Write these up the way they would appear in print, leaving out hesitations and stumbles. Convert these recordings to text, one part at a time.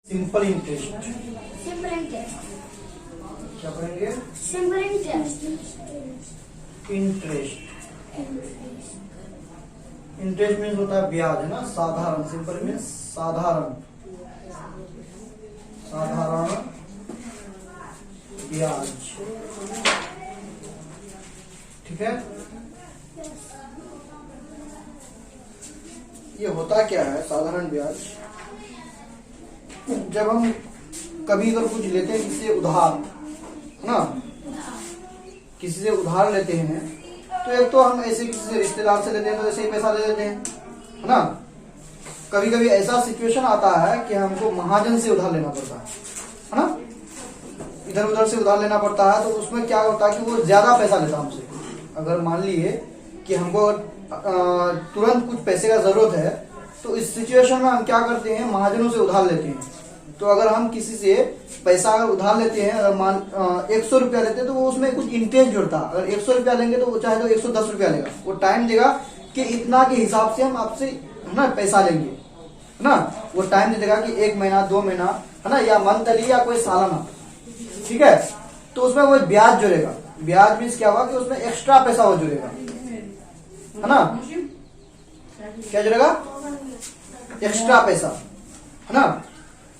Simple interest. Simple interest. क्या पढ़ेंगे? Simple interest. Interest. Interest means होता है ब्याज, है ना, साधारण। सिंपल मीन्स साधारण, साधारण ब्याज। ठीक है। ये होता क्या है साधारण ब्याज? जब हम कभी अगर कुछ लेते हैं किसी से उधार, है ना, किसी से उधार लेते हैं, तो एक तो हम ऐसे किसी से रिश्तेदार से लेते हैं तो ऐसे ही पैसा दे देते हैं, है ना। कभी कभी ऐसा सिचुएशन आता है कि हमको महाजन से उधार लेना पड़ता है ना, इधर उधर से उधार लेना पड़ता है। तो उसमें क्या होता है कि वो ज्यादा पैसा लेता है हमसे। अगर मान लिए कि हमको तुरंत कुछ पैसे का जरूरत है, तो इस सिचुएशन में हम क्या करते हैं, महाजनों से उधार लेते हैं। तो अगर हम किसी से पैसा अगर उधार लेते हैं, अगर मान 100 रुपया लेते हैं, तो वो उसमें कुछ इंटरेस्ट जुड़ता है। अगर 100 रुपया लेंगे तो वो चाहे तो 110 रुपया लेगा। वो टाइम देगा कि इतना के हिसाब से हम आपसे, है ना, पैसा लेंगे, है ना। वो टाइम दे देगा कि 1 महीना 2 महीना, है ना, या मंथली या कोई सालाना। ठीक है। तो उसमें वो ब्याज जुड़ेगा। ब्याज मीन्स क्या हुआ कि उसमें एक्स्ट्रा पैसा वो जुड़ेगा, है ना। क्या जुड़ेगा? एक्स्ट्रा पैसा, है ना।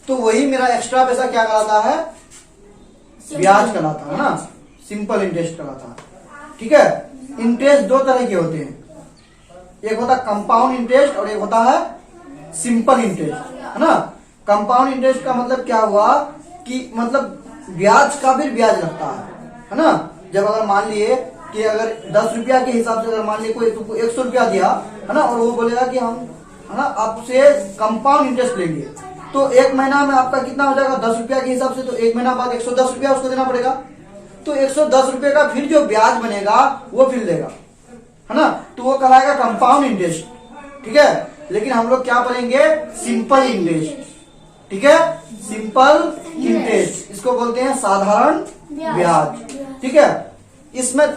तो वही मेरा एक्स्ट्रा पैसा क्या कहलाता है? ब्याज कहलाता है ना, सिंपल इंटरेस्ट कहलाता है। ठीक है। इंटरेस्ट दो तरह के होते हैं, एक होता है कंपाउंड इंटरेस्ट और एक होता है सिंपल इंटरेस्ट, है ना। कंपाउंड इंटरेस्ट का मतलब क्या हुआ कि मतलब ब्याज का भी ब्याज लगता है ना। जब अगर मान लिए कि अगर 10 रुपया के हिसाब से अगर मान लिए कोई तुमको 100 रुपया दिया, है ना, और वो बोलेगा कि हम, है ना, आपसे कंपाउंड इंटरेस्ट लेंगे, तो 1 महीना में आपका कितना हो जाएगा 10 रुपया के हिसाब से, तो 1 महीना बाद 110 रुपया उसको देना पड़ेगा। तो 110 रुपये का फिर जो ब्याज बनेगा वो फिर देगा, है ना। तो वो कहलाएगा कंपाउंड इंटरेस्ट। ठीक है। लेकिन हम लोग क्या पढ़ेंगे? Simple interest. ठीक है। सिंपल इंटरेस्ट, इसको बोलते हैं साधारण ब्याज। ठीक है। इसमें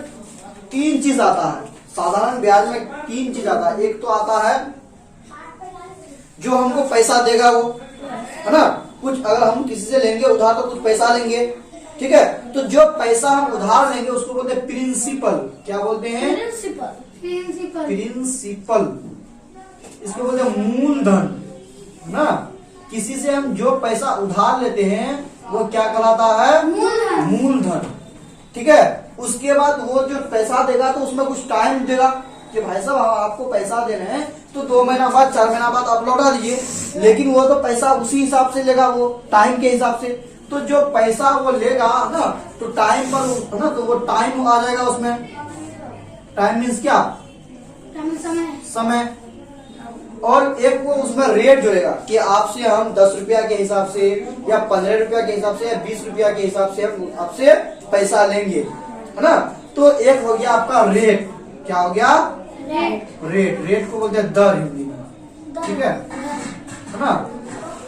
3 चीज आता है। साधारण ब्याज में 3 चीज आता है। एक तो आता है जो हमको पैसा देगा वो, है ना। कुछ अगर हम किसी से लेंगे उधार तो कुछ पैसा लेंगे। ठीक है। तो जो पैसा हम उधार लेंगे उसको बोलते हैं प्रिंसिपल। क्या बोलते हैं? प्रिंसिपल। प्रिंसिपल। इसको बोलते हैं मूलधन, है ना। किसी से हम जो पैसा उधार लेते हैं वो क्या कहलाता है? मूलधन। ठीक है। उसके बाद वो जो पैसा देगा तो उसमें कुछ टाइम देगा कि भाई साहब आपको पैसा देना है तो 2 महीना बाद 4 महीना बाद आप लौटा दीजिए। लेकिन वो तो पैसा उसी हिसाब से लेगा, वो टाइम के हिसाब से। तो जो पैसा वो लेगा ना, तो टाइम पर, है ना, तो वो टाइम आ जाएगा उसमें। टाइम मीन्स क्या? समय। और एक वो उसमें रेट जुड़ेगा कि आपसे हम 10 रुपया के हिसाब से या 15 रुपया के हिसाब से या 20 रुपया के हिसाब से हम आपसे पैसा लेंगे, है ना। तो एक हो गया आपका रेट। क्या हो गया? रेट। रेट को बोलते हैं दर हिंदी में। ठीक है ना।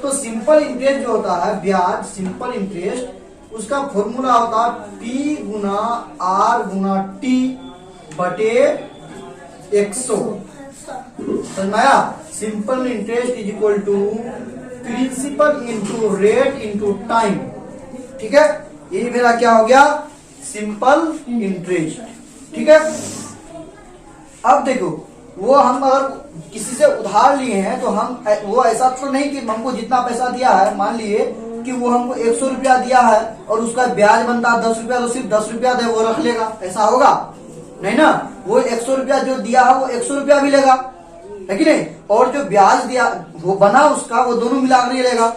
तो सिंपल इंटरेस्ट जो होता है ब्याज, सिंपल इंटरेस्ट, उसका फॉर्मूला होता है P गुना R गुना T बटे 100। समझ में आया? Simple interest is equal to principal into rate into time. ठीक है। ये मेरा क्या हो गया? Simple interest. ठीक है। अब देखो, वो हम अगर किसी से उधार लिए हैं तो हम वो ऐसा तो नहीं कि हमको जितना पैसा दिया है, मान लिए कि वो हमको 100 रुपया दिया है और उसका ब्याज बनता है 10 रुपया, तो सिर्फ 10 रुपया दे वो रख लेगा, ऐसा होगा नहीं ना। वो 100 रुपया जो दिया है वो 100 रुपया भी लेगा, है कि नहीं। और जो ब्याज दिया वो बना उसका, वो दोनों मिलाकर ही लेगा,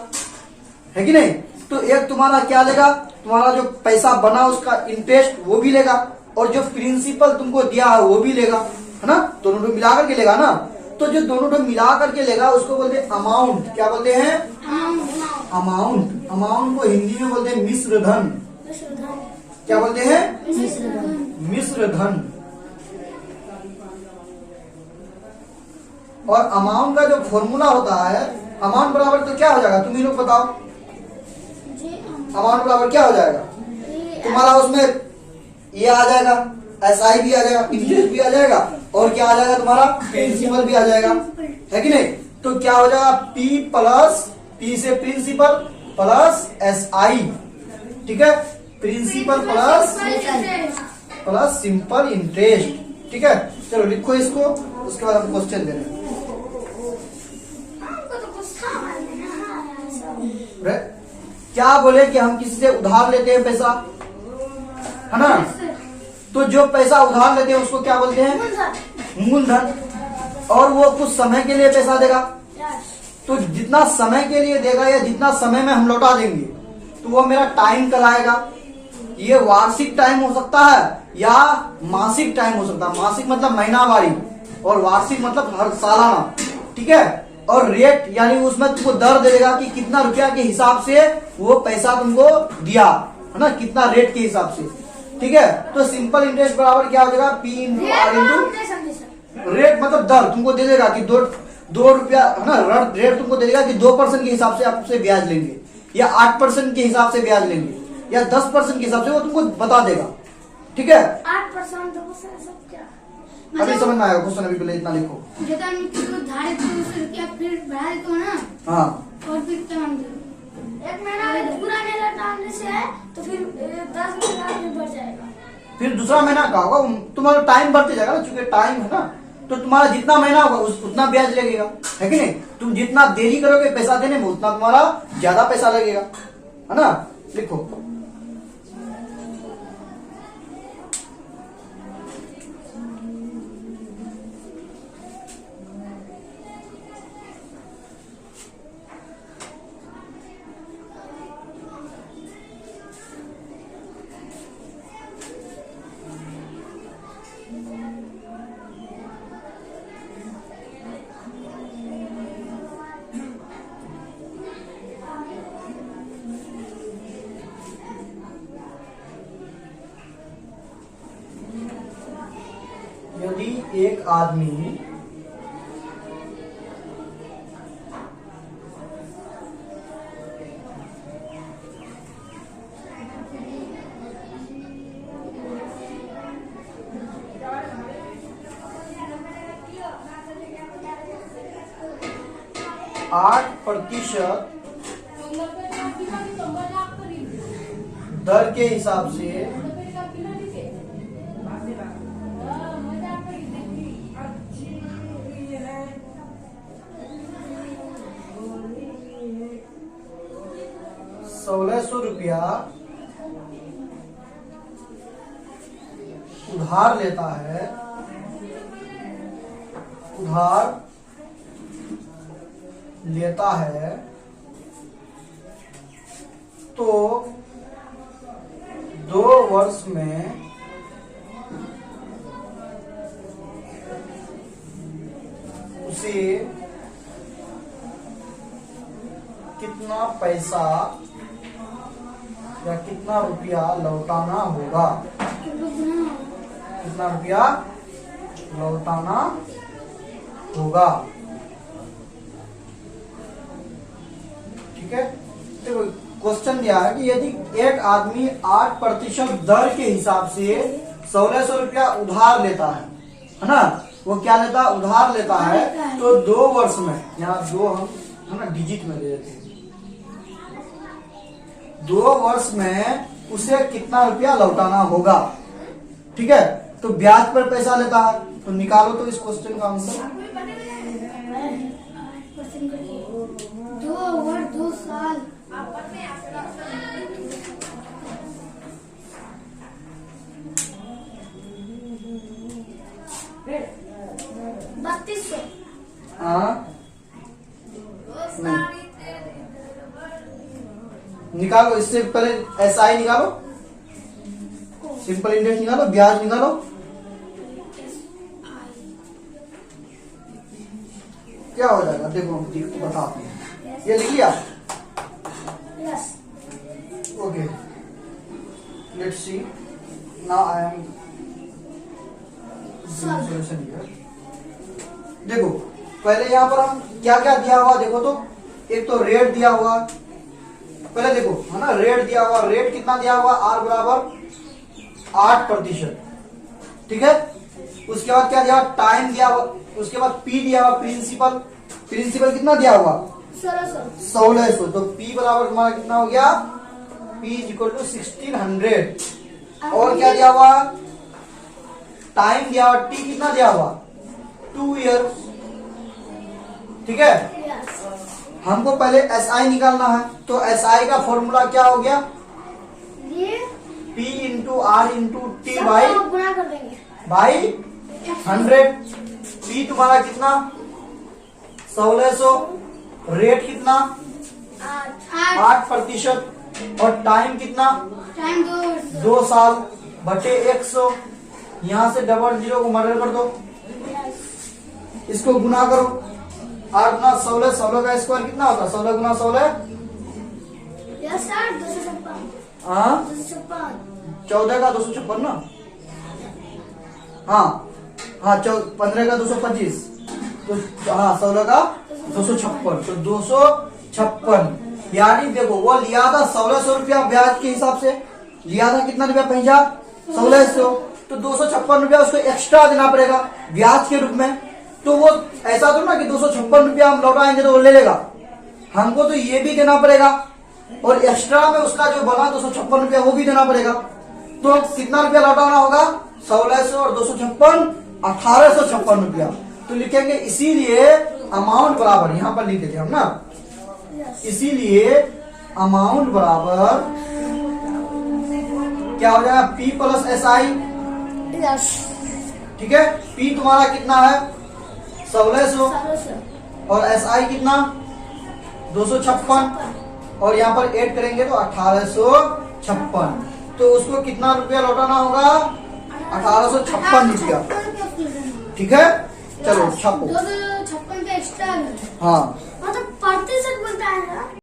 है कि नहीं। तो एक तुम्हारा क्या लेगा, तुम्हारा जो पैसा बना उसका इंटरेस्ट वो भी लेगा, और जो प्रिंसिपल तुमको दिया है वो भी लेगा, है ना। दोनों मिला करके लेगा ना। तो जो दोनों मिला करके लेगा उसको बोलते हैं अमाउंट। क्या बोलते हैं? अमाउंट। अमाउंट को हिंदी में बोलते हैं मिश्र धन। क्या बोलते हैं? मिश्र धन। और अमाउंट का जो फॉर्मूला होता है, अमाउंट बराबर तो क्या हो जाएगा, तुम ही लोग बताओ। अमाउंट बराबर क्या हो जाएगा तुम्हारा? उसमें ये आ जाएगा, SI भी आ जाएगा, इंटरेस्ट भी आ जाएगा, और क्या आ जाएगा तुम्हारा? प्रिंसिपल भी आ जाएगा, है कि नहीं। तो क्या हो जाएगा? P प्लस P से प्रिंसिपल प्लस SI, ठीक है, प्रिंसिपल प्लस सिंपल इंटरेस्ट, ठीक है। चलो लिखो इसको, उसके बाद हम क्वेश्चन दे रहे हैं। हमको तो गुस्सा आ रहा है। क्या बोले कि हम किसी से उधार लेते हैं पैसा, है ना, तो जो पैसा उधार लेते हैं उसको क्या बोलते हैं, मूलधन। और वो कुछ समय के लिए पैसा देगा, तो जितना समय के लिए देगा या जितना समय में हम लौटा देंगे, तो वो मेरा टाइम कहलाएगा। ये वार्षिक टाइम हो सकता है या मासिक टाइम हो सकता है। मासिक मतलब महीनावारी और वार्षिक मतलब हर सालाना, ठीक है। और रेट यानी उसमें तुमको दर दे देगा कि कितना रुपया के हिसाब से वो पैसा तुमको दिया, है ना, कितना रेट के हिसाब से, ठीक है। तो सिंपल इंटरेस्ट बराबर क्या हो जाएगा, P into R into rate, मतलब दर तुमको दे देगा कि दो रुपया, है ना, रेट तुमको दे देगा कि 2% के हिसाब से आपसे ब्याज लेंगे या 8% के हिसाब से ब्याज लेंगे या 10% के हिसाब से, वो तुमको बता देगा, ठीक है। 8% तो सब क्या अभी समझ में आएगा क्वेश्चन, अभी पहले इतना लिखो। जब हम किसी को धारे तो उससे रुपया फिर बढ़ा देते हो ना, हाँ, और फिर टाइम दो, एक महीना पूरा नहीं लौटाने से है तो फिर 10 महीना भी बढ़ जाएगा। फिर दूसरा महीना का होगा, तुम्हारा टाइम बढ़ते जाएगा ना, चूंकि टाइम है ना, तो तुम्हारा जितना महीना होगा उतना ब्याज लगेगा, है कि नहीं। तुम जितना देरी करोगे पैसा देने में, उतना तुम्हारा ज्यादा पैसा लगेगा, है ना। लिखो, यदि एक आदमी आठ प्रतिशत दर के हिसाब से ₹1600 उधार लेता है, तो 2 वर्ष में उसे कितना पैसा या कितना रुपया लौटाना होगा, कितना रुपया लौटाना होगा, ठीक है। तो क्वेश्चन दिया है कि यदि एक आदमी 8% दर के हिसाब से 1600 रुपया उधार लेता है ना, वो क्या लेता है, उधार लेता है, तो 2 वर्ष में, यहाँ 2 हम है ना डिजिट में ले लेते हैं, 2 वर्ष में उसे कितना रुपया लौटाना होगा, ठीक है। तो ब्याज पर पैसा लेता है, तो निकालो तो इस क्वेश्चन का आंसर। 2 साल 3200। हाँ, निकालो, इससे पहले SI निकालो, सिंपल इंटरेस्ट निकालो, ब्याज निकालो। क्या हो जाएगा देखो, हम बताते हैं। ये लिख लिया, okay, let's see now I am solution here. देखो पहले यहाँ पर हम क्या क्या दिया हुआ देखो, तो एक तो रेट दिया हुआ, पहले देखो है ना, रेट दिया हुआ, रेट कितना दिया हुआ, R बराबर 8%, ठीक है। उसके बाद क्या दिया, टाइम दिया हुआ, उसके बाद P दिया हुआ, प्रिंसिपल कितना दिया हुआ, 1600। तो P बराबर तुम्हारा कितना हो गया? P is equal to 1600। और क्या दिया हुआ? टाइम दिया हुआ, T कितना दिया हुआ? 2 ईयर। ठीक है, हमको पहले SI निकालना है, तो SI का फॉर्मूला क्या हो गया? P into R into T by गुणा कर देंगे 100। P तुम्हारा कितना? 1600। रेट कितना? 8%। और टाइम कितना? टाइम 2 साल बटे 100। यहाँ से डबल जीरो को मर्डर कर दो, इसको गुना करो। 8 गुना 16, 16 का स्क्वायर कितना होता है? 16 गुना 16 14 का 256 ना। हाँ हाँ, 15 का 225, तो हाँ 16 का 256, तो 256। यानी देखो वो लिया था 1600 रुपया ब्याज के हिसाब से लिया था। कितना रुपया पैसा? 1600। तो 256 रुपया उसको एक्स्ट्रा देना पड़ेगा ब्याज के रूप में। तो वो ऐसा तो ना कि 256 रुपया हम लौटाएंगे तो वो ले लेगा, हमको तो ये भी देना पड़ेगा और एक्स्ट्रा में उसका जो बना 256 रुपया वो भी देना पड़ेगा। तो कितना रुपया लौटाना होगा? 1600 और 256 1856 रुपया। तो लिखेंगे इसीलिए अमाउंट बराबर, यहाँ पर लिख देते हम ना, इसीलिए अमाउंट बराबर क्या हो जाएगा? P plus SI। ठीक है, P तुम्हारा कितना है? 1600 और SI कितना? 256। और यहाँ पर ऐड करेंगे तो 1856। तो उसको कितना रुपया लौटाना होगा? 1856 रुपया। ठीक है, चलो छापो। 256 का एक्स्ट्रा। हाँ